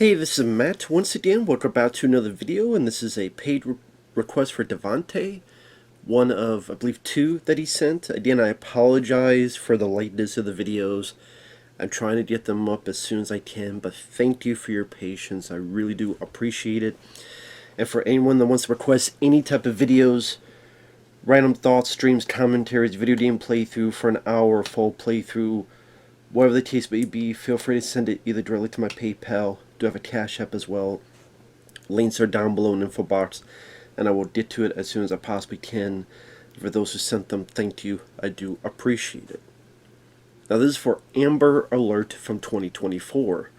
Hey, this is Matt once again. Welcome back to another video, and this is a paid request for Devonte, one of, I believe, two that he sent. Again, I apologize for the lateness of the videos. I'm trying to get them up as soon as I can, but thank you for your patience. I really do appreciate it. And for anyone that wants to request any type of videos, random thoughts, streams, commentaries, video game playthrough for an hour, full playthrough, whatever the case may be, feel free to send it either directly to my PayPal. Do have a CashApp as well. Links are down below in the info box, and I will get to it as soon as I possibly can. For those who sent them, thank you. I do appreciate it. Now this is for Amber Alert from 2024.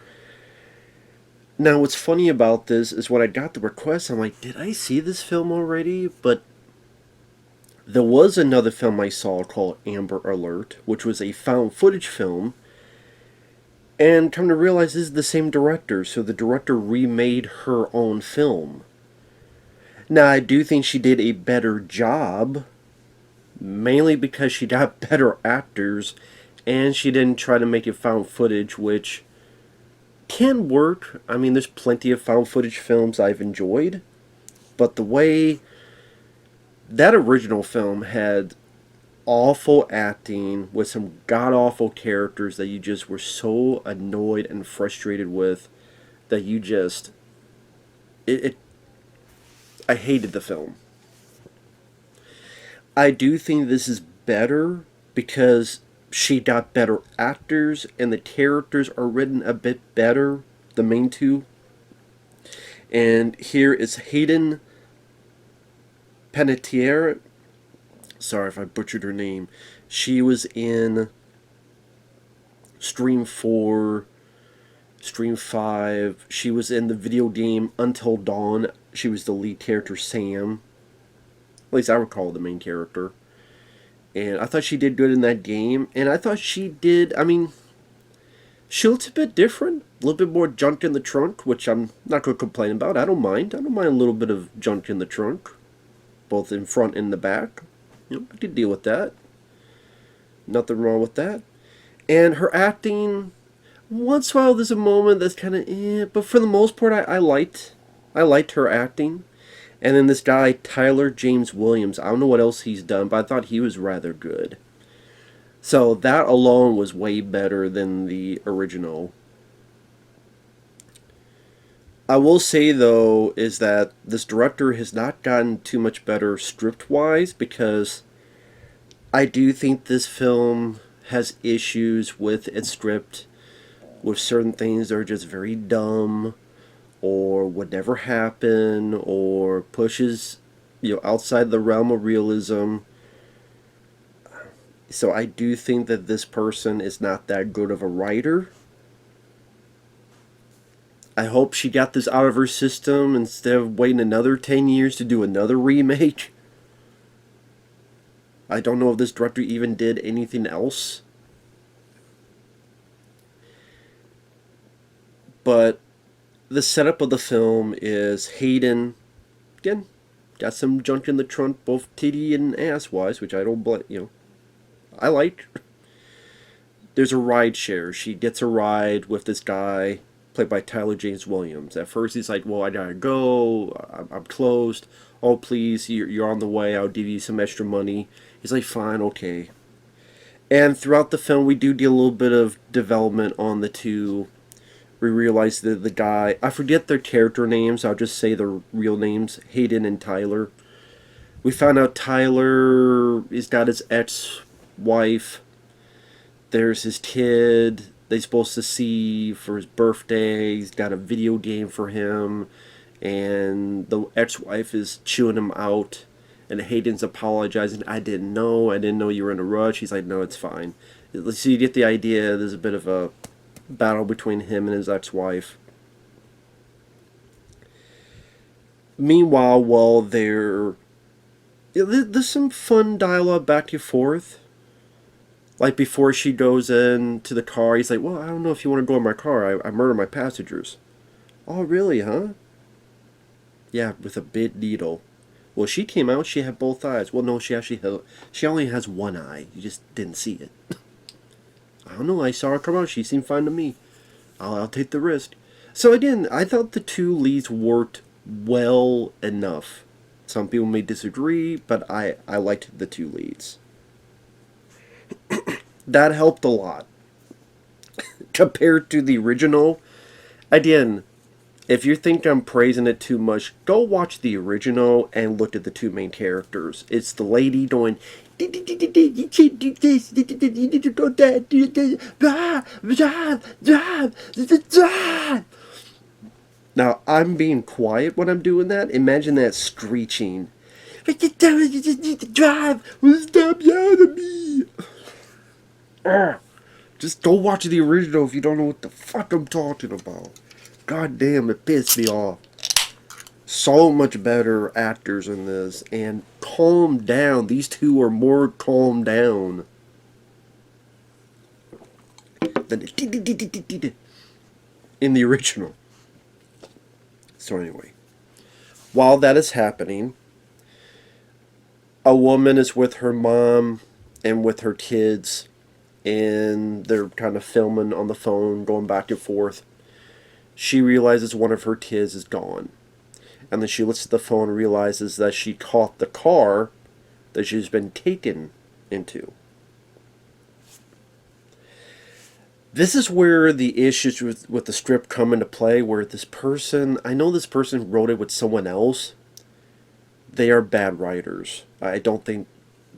Now what's funny about this is when I got the request, I'm like, did I see this film already? But there was another film I saw called Amber Alert, which was a found footage film. And come to realize this is the same director, so the director remade her own film. Now, I do think she did a better job, mainly because she got better actors, and she didn't try to make it found footage, which can work. I mean, there's plenty of found footage films I've enjoyed, but the way that original film had awful acting with some god-awful characters that you just were so annoyed and frustrated with that you just I hated the film. I do think this is better because she got better actors and the characters are written a bit better, the main two. And here is Hayden Panettiere. Sorry if I butchered her name. She was in Stream 4, Stream 5. She was in the video game Until Dawn. She was the lead character, Sam. At least I recall the main character. And I thought she did good in that game. And I thought she did, I mean, she looked a bit different. A little bit more junk in the trunk, which I'm not going to complain about. I don't mind. I don't mind a little bit of junk in the trunk, both in front and the back. You know, I could deal with that. Nothing wrong with that. And her acting, once in a while there's a moment that's kind of but for the most part I liked her acting. And then this guy, Tyler James Williams, I don't know what else he's done, but I thought he was rather good. So that alone was way better than the original. I will say, though, is that this director has not gotten too much better script-wise, because I do think this film has issues with its script, with certain things that are just very dumb, or would never happen, or pushes, outside the realm of realism. So I do think that this person is not that good of a writer. I hope she got this out of her system instead of waiting another 10 years to do another remake. I don't know if this director even did anything else. But the setup of the film is Hayden, again, got some junk in the trunk, both titty and ass-wise, which I don't blame, I like. There's a ride share. She gets a ride with this guy, played by Tyler James Williams. At first he's like, well, I gotta go, I'm closed, oh please, you're on the way, I'll give you some extra money. He's like, fine, okay. And throughout the film we do get a little bit of development on the two. We realize that the guy, I forget their character names, I'll just say their real names, Hayden and Tyler. We found out Tyler has got his ex-wife, there's his kid they're supposed to see for his birthday. He's got a video game for him, and the ex-wife is chewing him out, and Hayden's apologizing. I didn't know you were in a rush. He's like, no, it's fine. So you get the idea. There's a bit of a battle between him and his ex-wife. Meanwhile, while there's some fun dialogue back and forth. Like before she goes into the car, he's like, well, I don't know if you want to go in my car. I murder my passengers. Oh, really, huh? Yeah, with a big needle. Well, she came out, she had both eyes. Well, no, she only has one eye. You just didn't see it. I don't know, I saw her come out. She seemed fine to me. I'll take the risk. So again, I thought the two leads worked well enough. Some people may disagree, but I liked the two leads. That helped a lot compared to the original. Again, if you think I'm praising it too much, go watch the original and look at the two main characters. It's the lady doing, you can't do this, you need to do that, do this, Now, I'm being quiet when I'm doing that. Imagine that screeching. You just need to drive. Stop yelling at me. Just go watch the original if you don't know what the fuck I'm talking about. God damn, it pissed me off. So much better actors in this. And calm down. These two are more calm down than in the original. So anyway, while that is happening, a woman is with her mom and with her kids, and they're kind of filming on the phone, going back and forth. She realizes one of her kids is gone. And then she looks at the phone and realizes that she caught the car that she's been taken into. This is where the issues with the script come into play, where this person, I know this person wrote it with someone else. They are bad writers. I don't think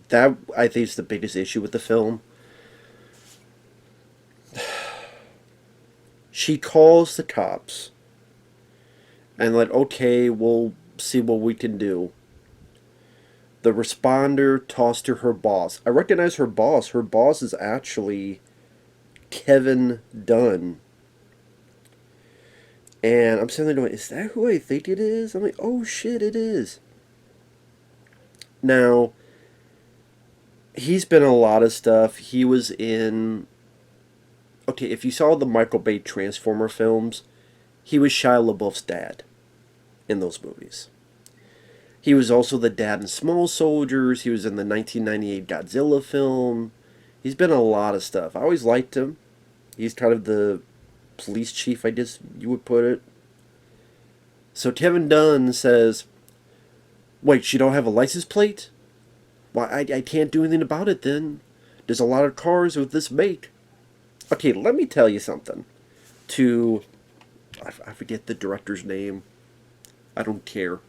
that, I think is the biggest issue with the film. She calls the cops and like, okay, we'll see what we can do. The responder talks to her boss. I recognize her boss. Her boss is actually Kevin Dunn. And I'm sitting there going, is that who I think it is? I'm like, oh shit, it is. Now, he's been in a lot of stuff. He was in... Okay, if you saw the Michael Bay Transformer films, he was Shia LaBeouf's dad in those movies. He was also the dad in Small Soldiers. He was in the 1998 Godzilla film. He's been in a lot of stuff. I always liked him. He's kind of the police chief, I guess you would put it. So Kevin Dunn says, wait, she don't have a license plate? Well, I can't do anything about it then. There's a lot of cars with this make. Okay, let me tell you something. I forget the director's name. I don't care.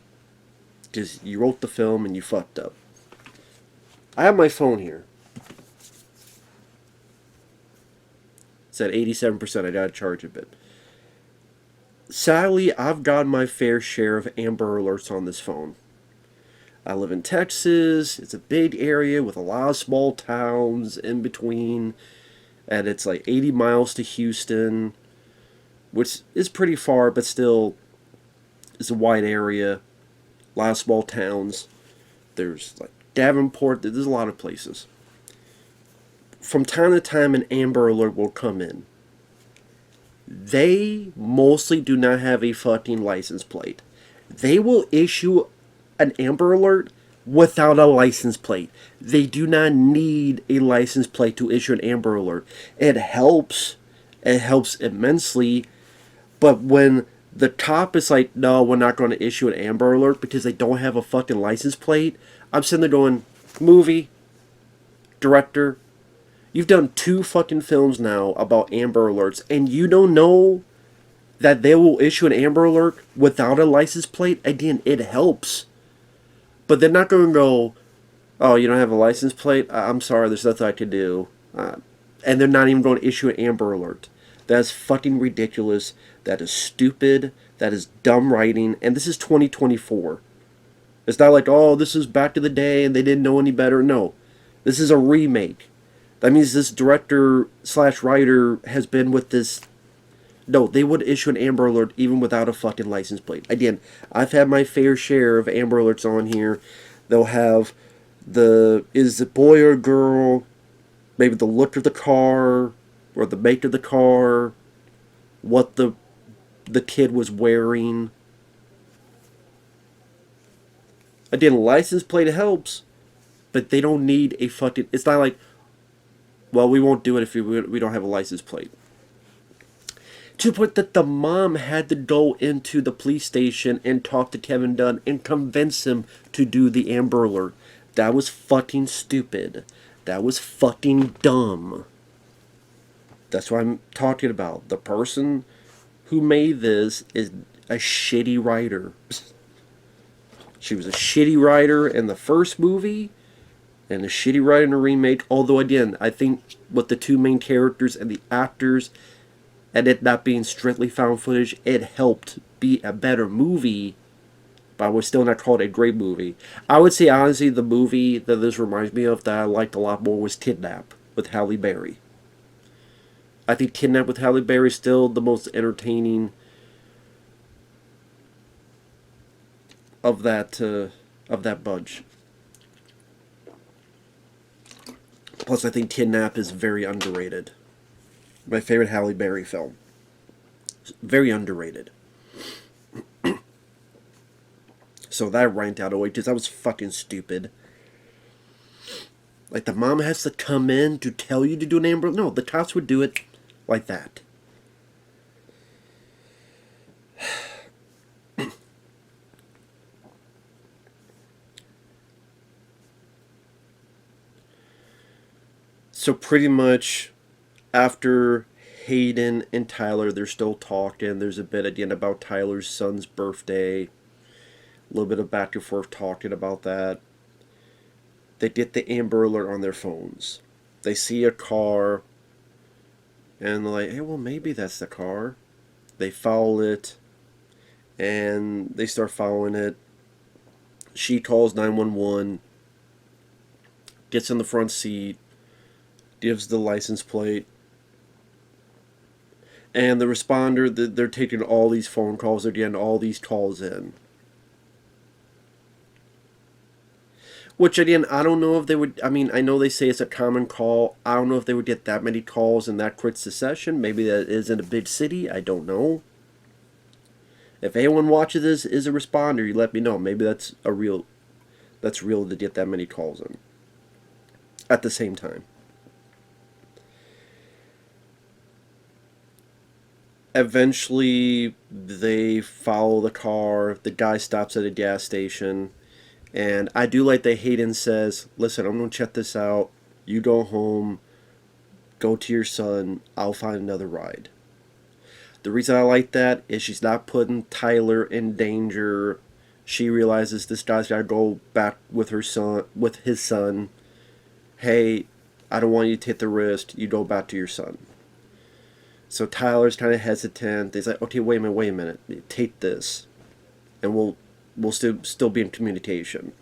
Because you wrote the film and you fucked up. I have my phone here. It's at 87%. I gotta charge a bit. Sadly, I've got my fair share of Amber Alerts on this phone. I live in Texas. It's a big area with a lot of small towns in between. And it's like 80 miles to Houston, which is pretty far, but still is a wide area. A lot of small towns. There's like Davenport. There's a lot of places. From time to time, an Amber Alert will come in. They mostly do not have a fucking license plate. They will issue an Amber Alert without a license plate. They do not need a license plate to issue an Amber Alert. It helps. It helps immensely. But when the cop is like, no, we're not going to issue an Amber Alert because they don't have a fucking license plate, I'm sitting there going, movie, director, you've done 2 fucking films now about Amber Alerts, and you don't know that they will issue an Amber Alert without a license plate? Again, it helps. But they're not going to go, oh, you don't have a license plate? I'm sorry, there's nothing I can do. And they're not even going to issue an Amber Alert. That's fucking ridiculous. That is stupid. That is dumb writing. And this is 2024. It's not like, oh, this is back to the day and they didn't know any better. No. This is a remake. That means this director/writer has been with this. No, they would issue an Amber Alert even without a fucking license plate. Again, I've had my fair share of Amber Alerts on here. They'll have is it boy or girl, maybe the look of the car, or the make of the car, what the kid was wearing. Again, license plate helps, but they don't need a fucking... It's not like, well, we won't do it if we don't have a license plate. To put that the mom had to go into the police station and talk to Kevin Dunn and convince him to do the Amber Alert. That was fucking stupid. That was fucking dumb. That's what I'm talking about. The person who made this is a shitty writer. She was a shitty writer in the first movie and a shitty writer in the remake. Although, again, I think with the two main characters and the actors and it not being strictly found footage, it helped be a better movie, but I would still not call it a great movie. I would say, honestly, the movie that this reminds me of that I liked a lot more was Kidnap with Halle Berry. I think Kidnap with Halle Berry is still the most entertaining of that bunch. Plus, I think Kidnap is very underrated. My favorite Halle Berry film. Very underrated. So that ranked out away because that was fucking stupid. Like, the mom has to come in to tell you to do an Amber. No, the cops would do it like that. So pretty much after Hayden and Tyler, they're still talking. There's a bit at the end about Tyler's son's birthday. A little bit of back and forth talking about that. They get the Amber Alert on their phones. They see a car. And they're like, hey, well, maybe that's the car. They follow it. And they start following it. She calls 911. Gets in the front seat. Gives the license plate. And the responder, they're taking all these phone calls. They're getting all these calls in. Which, again, I don't know if they would... I mean, I know they say it's a common call. I don't know if they would get that many calls in that quick succession. Maybe that is in a big city. I don't know. If anyone watches this, is a responder, you let me know. Maybe that's real to get that many calls in. At the same time. Eventually, they follow the car. The guy stops at a gas station. And I do like that Hayden says, listen, I'm going to check this out. You go home. Go to your son. I'll find another ride. The reason I like that is she's not putting Tyler in danger. She realizes this guy's got to go back with his son. Hey, I don't want you to take the risk. You go back to your son. So Tyler's kind of hesitant. He's like, okay, wait a minute. Take this. And we'll still be in communication.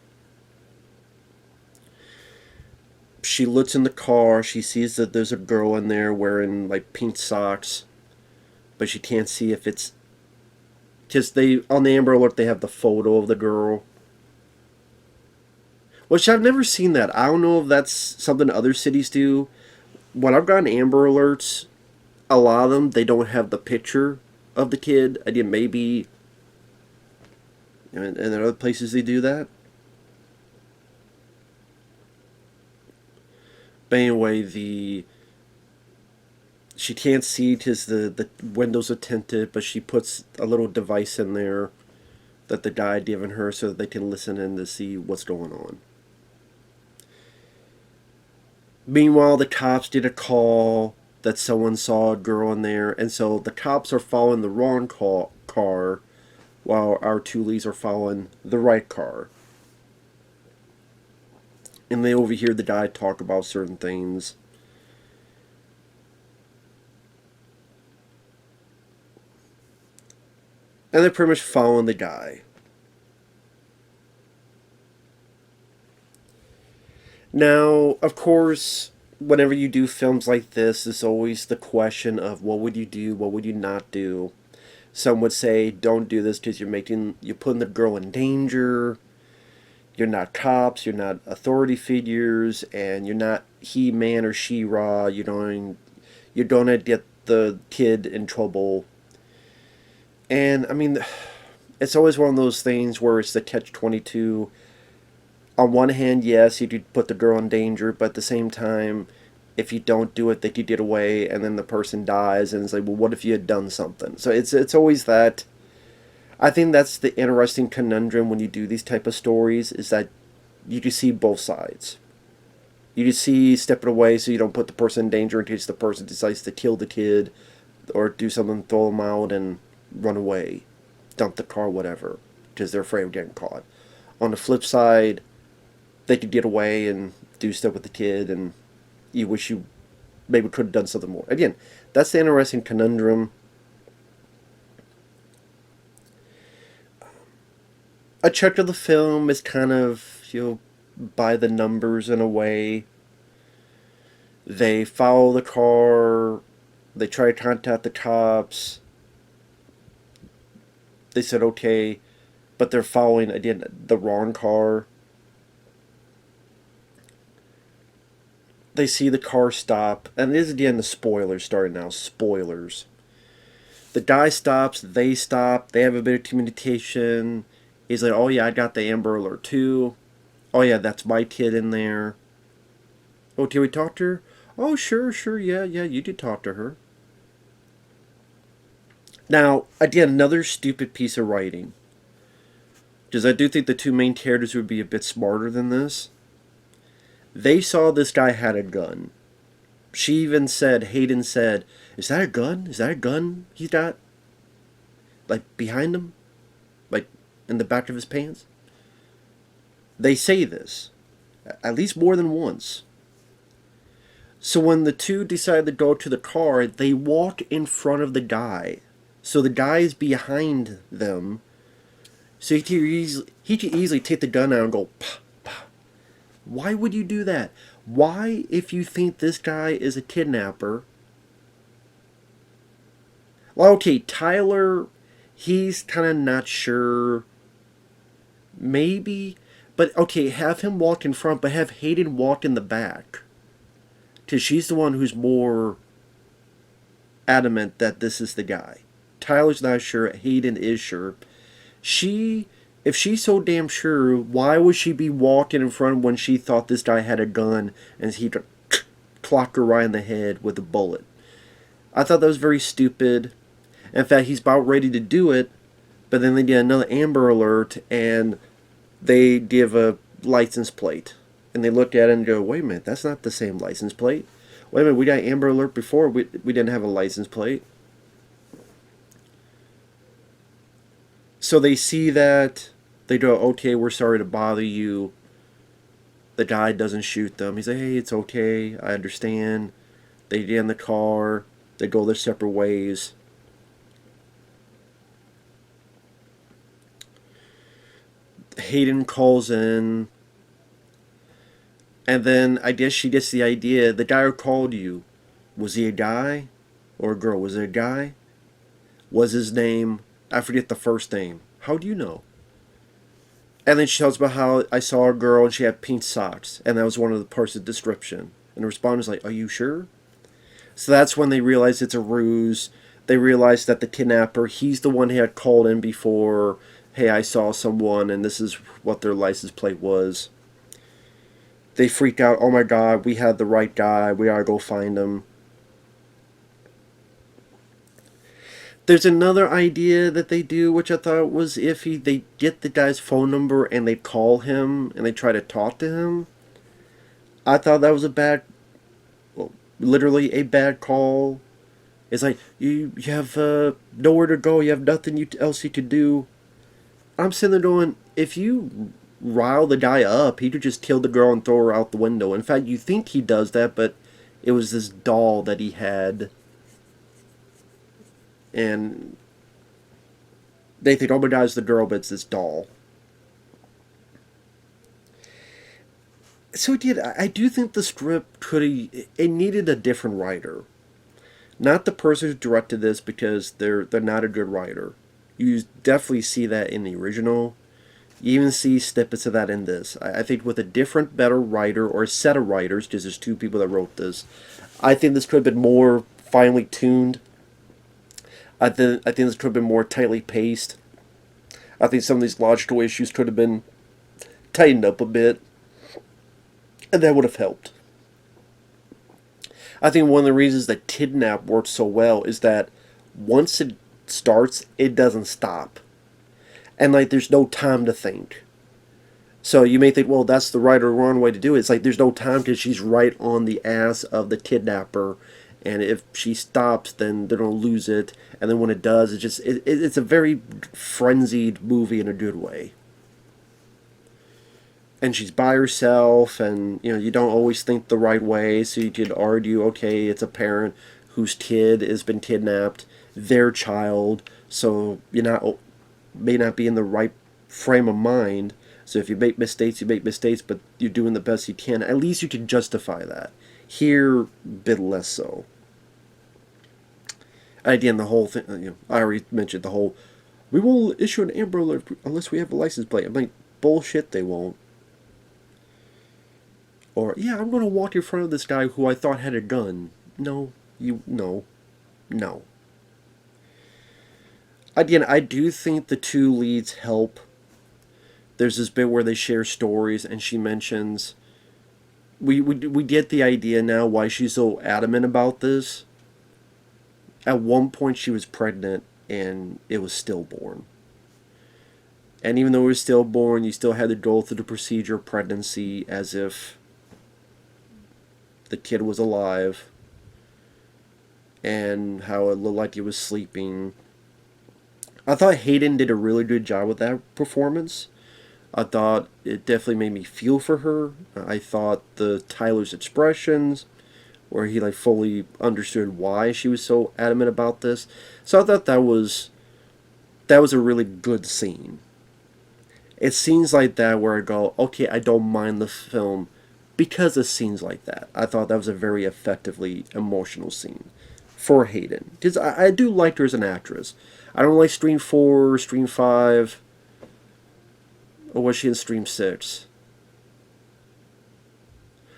She looks in the car. She sees that there's a girl in there wearing like pink socks. But she can't see if it's... Because on the Amber Alert, they have the photo of the girl. Which I've never seen that. I don't know if that's something other cities do. When I've gotten Amber Alerts, a lot of them, they don't have the picture of the kid. Again, maybe... And there are other places they do that. But anyway, she can't see because the windows are tinted, but she puts a little device in there that the guy had given her so that they can listen in to see what's going on. Meanwhile, the cops did a call that someone saw a girl in there, and so the cops are following the wrong car while our two leads are following the right car. And they overhear the guy talk about certain things. And they're pretty much following the guy. Now, of course, whenever you do films like this, it's always the question of what would you do, what would you not do. Some would say, don't do this because you're putting the girl in danger. You're not cops, you're not authority figures, and you're not He-Man or She-Ra. You don't get the kid in trouble. And, I mean, it's always one of those things where it's the catch-22. On one hand, yes, you could put the girl in danger, but at the same time, if you don't do it, that you did away, and then the person dies, and it's like, well, what if you had done something? So it's always that. I think that's the interesting conundrum when you do these type of stories, is that you just see both sides. You just see stepping away so you don't put the person in danger in case the person decides to kill the kid or do something, throw them out and run away, dump the car, whatever, because they're afraid of getting caught. On the flip side, they could get away and do stuff with the kid, and you wish you maybe could have done something more. Again, that's the interesting conundrum. A chunk of the film is kind of, by the numbers in a way. They follow the car, they try to contact the cops. They said okay, but they're following, again, the wrong car. They see the car stop, and it is again the spoilers starting now. Spoilers. The guy stops, they stop, they have a bit of communication. He's like, oh yeah, I got the Amber Alert too. Oh yeah, that's my kid in there. Oh, can we talk to her? Oh, sure, yeah, you did talk to her. Now, again, another stupid piece of writing. Because I do think the two main characters would be a bit smarter than this. They saw this guy had a gun. She even said, Hayden said, is that a gun? Is that a gun he's got? Like, behind him? Like, in the back of his pants? They say this. At least more than once. So when the two decide to go to the car, they walk in front of the guy. So the guy is behind them. So he can easily take the gun out and go, pah, pah. Why would you do that? Why, if you think this guy is a kidnapper? Well, okay, Tyler, he's kind of not sure. Maybe. But, okay, have him walk in front, but have Hayden walk in the back. Because she's the one who's more adamant that this is the guy. Tyler's not sure. Hayden is sure. If she's so damn sure, why would she be walking in front when she thought this guy had a gun and he clocked her right in the head with a bullet? I thought that was very stupid. In fact, he's about ready to do it, but then they get another Amber Alert and they give a license plate. And they look at it and go, wait a minute, that's not the same license plate. Wait a minute, we got Amber Alert before, we didn't have a license plate. So they see that, they go, okay, we're sorry to bother you. The guy doesn't shoot them. He's like, hey, it's okay, I understand. They get in the car, they go their separate ways. Hayden calls in. And then I guess she gets the idea, the guy who called you, was he a guy or a girl? Was it a guy? Was his name, I forget the first name. How do you know? And then she tells about how I saw a girl and she had pink socks. And that was one of the parts of the description. And the respondent's like, are you sure? So that's when they realize it's a ruse. They realize that the kidnapper, he's the one who had called in before, hey, I saw someone and this is what their license plate was. They freak out, oh my god, we had the right guy, we gotta go find him. There's another idea that they do, which I thought was iffy. They get the guy's phone number and they call him and they try to talk to him. I thought that was a bad, well, literally a bad call. It's like, you have nowhere to go, you have nothing else you could do. I'm sitting there going, if you rile the guy up, he could just kill the girl and throw her out the window. In fact, you think he does that, but it was this doll that he had. And they think, oh my god, it's the girl, but it's this doll. So I do think the script it needed a different writer. Not the person who directed this, because they're not a good writer. You definitely see that in the original. You even see snippets of that in this. I think with a different, better writer, or a set of writers, because there's two people that wrote this, I think this could have been more finely tuned. I think this could have been more tightly paced. I think some of these logical issues could have been tightened up a bit, and that would have helped. I think one of the reasons that Kidnap works so well is that once it starts, it doesn't stop. And, like, there's no time to think. So you may think, well, that's the right or wrong way to do it. It's like there's no time because she's right on the ass of the kidnapper. And if she stops, then they're going to lose it. And then when it does, it's a very frenzied movie in a good way. And she's by herself, and you don't always think the right way, so you could argue, okay, it's a parent whose kid has been kidnapped, their child, so you not may not be in the right frame of mind. So if you make mistakes, you make mistakes, but you're doing the best you can. At least you can justify that. Here, a bit less so. Again, the whole thing, I already mentioned the whole, we won't issue an Amber Alert unless we have a license plate. I'm like, bullshit, they won't. Or, yeah, I'm going to walk in front of this guy who I thought had a gun. No. No. Again, I do think the two leads help. There's this bit where they share stories, and she mentions, we get the idea now why she's so adamant about this. At one point she was pregnant, and it was stillborn. And even though it was stillborn, you still had to go through the procedure of pregnancy as if the kid was alive, and how it looked like he was sleeping. I thought Hayden did a really good job with that performance. I thought it definitely made me feel for her. I thought the Tyler's expressions, where he like fully understood why she was so adamant about this. So I thought that was a really good scene. It's scenes like that where I go, okay, I don't mind the film because of scenes like that. I thought that was a very effectively emotional scene for Hayden. Because I do like her as an actress. I don't like Stream 4, Stream 5, or was she in Stream 6?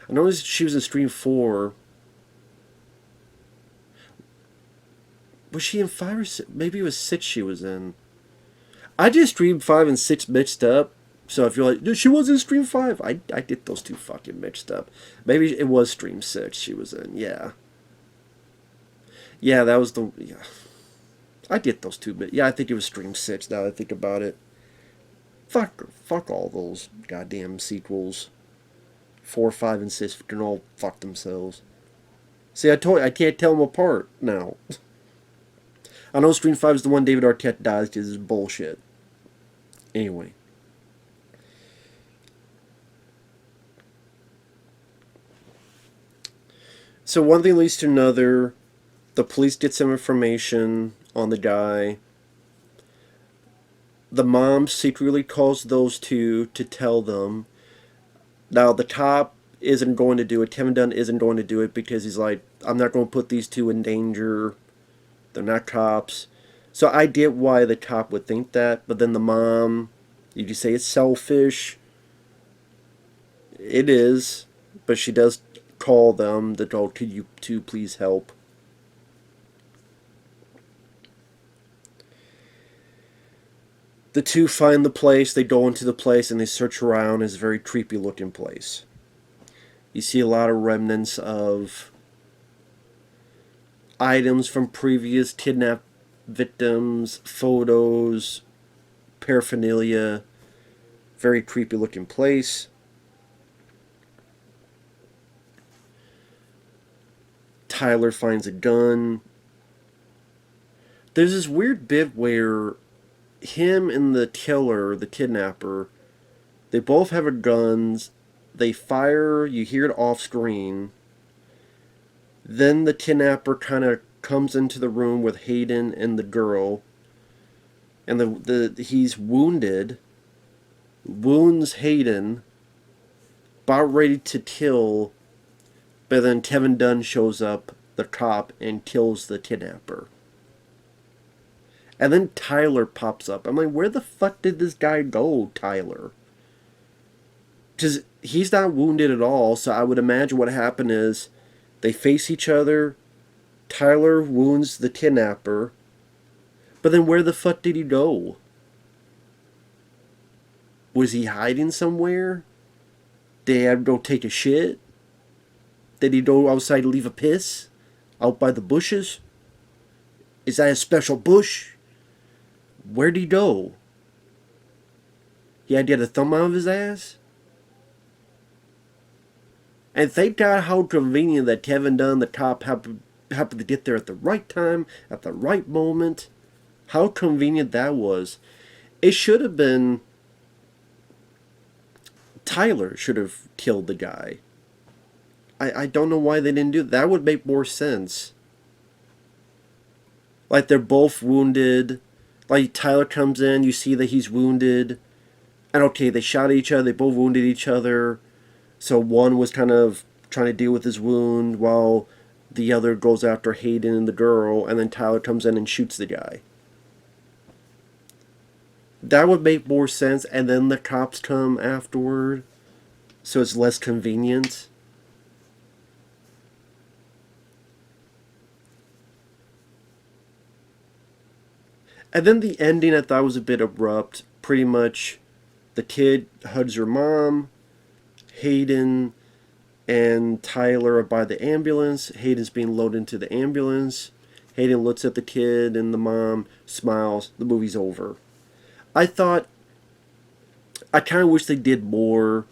I know she was in Stream 4. Was she in 5 or 6? Maybe it was 6 she was in. I just Stream 5 and 6 mixed up. So if you're like, she was in Stream 5, I get those two fucking mixed up. Maybe it was Stream 6 she was in, yeah. Yeah, that was the, yeah. I get those two, but yeah, I think it was Stream 6 now that I think about it. Fuck all those goddamn sequels. 4, 5, and 6 can all fuck themselves. See, I told you, I can't tell them apart now. I know Stream 5 is the one David Arquette dies because it's bullshit. Anyway. So one thing leads to another. The police get some information on the guy. The mom secretly calls those two to tell them. Now the cop isn't going to do it. Kevin Dunn isn't going to do it because he's like, I'm not going to put these two in danger. They're not cops. So I get why the cop would think that. But then the mom, you just say it's selfish. It is. But she does call them to go, could you two please help? The two find the place, they go into the place, and they search around. It's a very creepy looking place. You see a lot of remnants of items from previous kidnapped victims, photos, paraphernalia. Very creepy looking place. Tyler finds a gun. There's this weird bit where him and the killer, the kidnapper, they both have guns. They fire, you hear it off screen. Then the kidnapper kind of comes into the room with Hayden and the girl. And he's wounded. Wounds Hayden. About ready to kill. But then Kevin Dunn shows up, the cop, and kills the kidnapper. And then Tyler pops up. I'm like, where the fuck did this guy go, Tyler? Because he's not wounded at all, so I would imagine what happened is they face each other. Tyler wounds the kidnapper. But then where the fuck did he go? Was he hiding somewhere? Did he have to go take a shit? Did he go outside to leave a piss? Out by the bushes? Is that a special bush? Where'd he go? He had to get a thumb out of his ass? And thank God how convenient that Kevin Dunn, the cop, happened to get there at the right time, at the right moment. How convenient that was. It should have been Tyler should have killed the guy. I don't know why they didn't do that. That would make more sense. Like, they're both wounded. Like, Tyler comes in, you see that he's wounded. And okay, they shot at each other, they both wounded each other. So one was kind of trying to deal with his wound while the other goes after Hayden and the girl, and then Tyler comes in and shoots the guy. That would make more sense, and then the cops come afterward, so it's less convenient. And then the ending I thought was a bit abrupt. Pretty much the kid hugs her mom, Hayden and Tyler are by the ambulance. Hayden's being loaded into the ambulance. Hayden looks at the kid and the mom, smiles. The movie's over. I kind of wish they did more,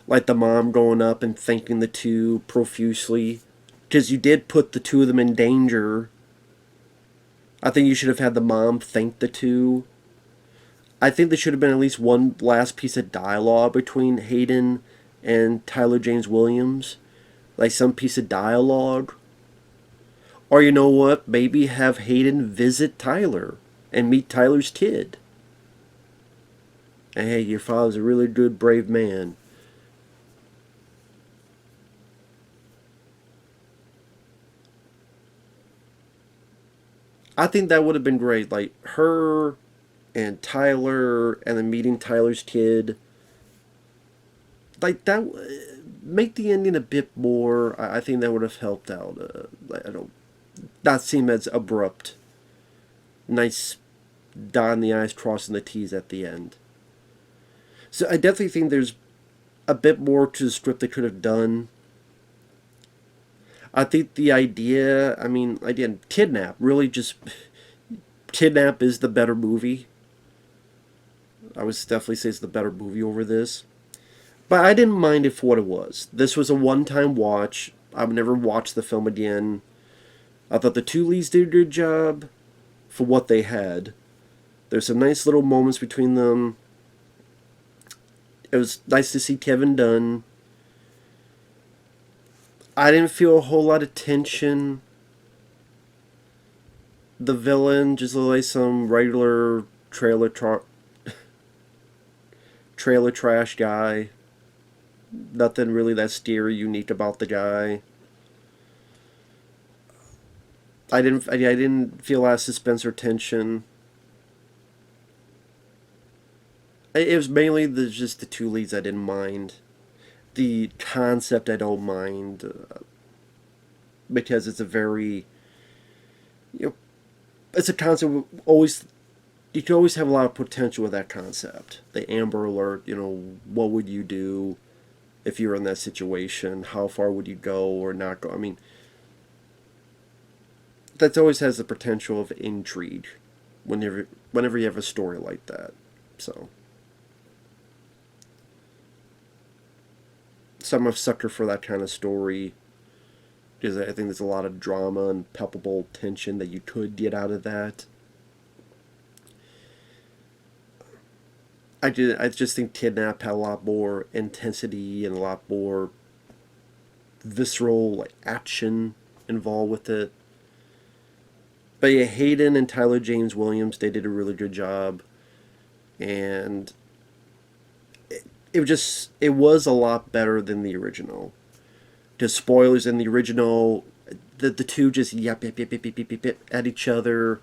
like the mom going up and thanking the two profusely, because you did put the two of them in danger. I think you should have had the mom thank the two. I think there should have been at least one last piece of dialogue between Hayden and Tyler James Williams. Like some piece of dialogue. Or you know what? Maybe have Hayden visit Tyler and meet Tyler's kid. And hey, your father's a really good, brave man. I think that would have been great. Like, her and Tyler, and then meeting Tyler's kid. Like, that, make the ending a bit more, I think that would have helped out. I don't, not seem as abrupt. Nice dotting the I's, crossing the T's at the end. So I definitely think there's a bit more to the script they could have done. I think the idea, I mean, again, Kidnap, really just, Kidnap is the better movie. I would definitely say it's the better movie over this. But I didn't mind it for what it was. This was a one-time watch. I would never watch the film again. I thought the two leads did a good job for what they had. There's some nice little moments between them. It was nice to see Kevin Dunn. I didn't feel a whole lot of tension. The villain just looked like some regular trailer trash guy. Nothing really that scary, unique about the guy. I didn't feel a lot of suspense or tension. It was mainly just the two leads I didn't mind. The concept I don't mind, because it's a very, it's a concept always, you can always have a lot of potential with that concept. The Amber Alert, what would you do if you were in that situation? How far would you go or not go? I mean, that always has the potential of intrigue whenever you have a story like that. So I'm a sucker for that kind of story, because I think there's a lot of drama and palpable tension that you could get out of that. I just think Kidnap had a lot more intensity and a lot more visceral action involved with it. But yeah, Hayden and Tyler James Williams, they did a really good job. And it was a lot better than the original. Just spoilers, in the original, the two just yap at each other,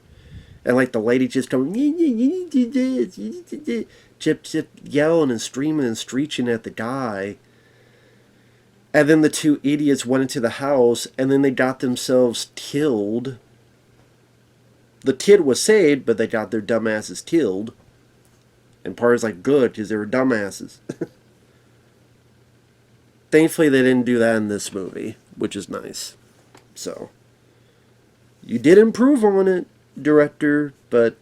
and the lady just going, you need to do this, you need to do this, Chip yelling and screaming and screeching at the guy. And then the two idiots went into the house, and then they got themselves killed. The kid was saved, but they got their dumbasses killed. And part is good, because they were dumbasses. Thankfully, they didn't do that in this movie. which is nice. So, you did improve on it, director, but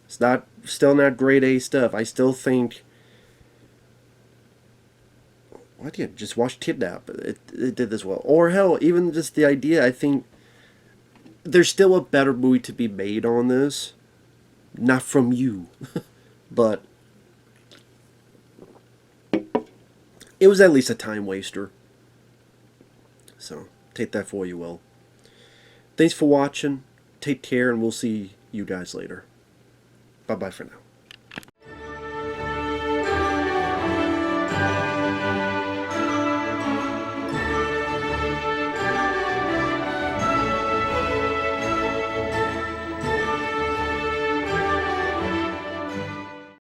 it's still not grade A stuff. I still think. Why did you just watch Kidnap? It did this well. Or hell, even just the idea, I think there's still a better movie to be made on this. Not from you. But it was at least a time waster. So, take that for you will. Thanks for watching. Take care, and we'll see you guys later. Bye-bye for now.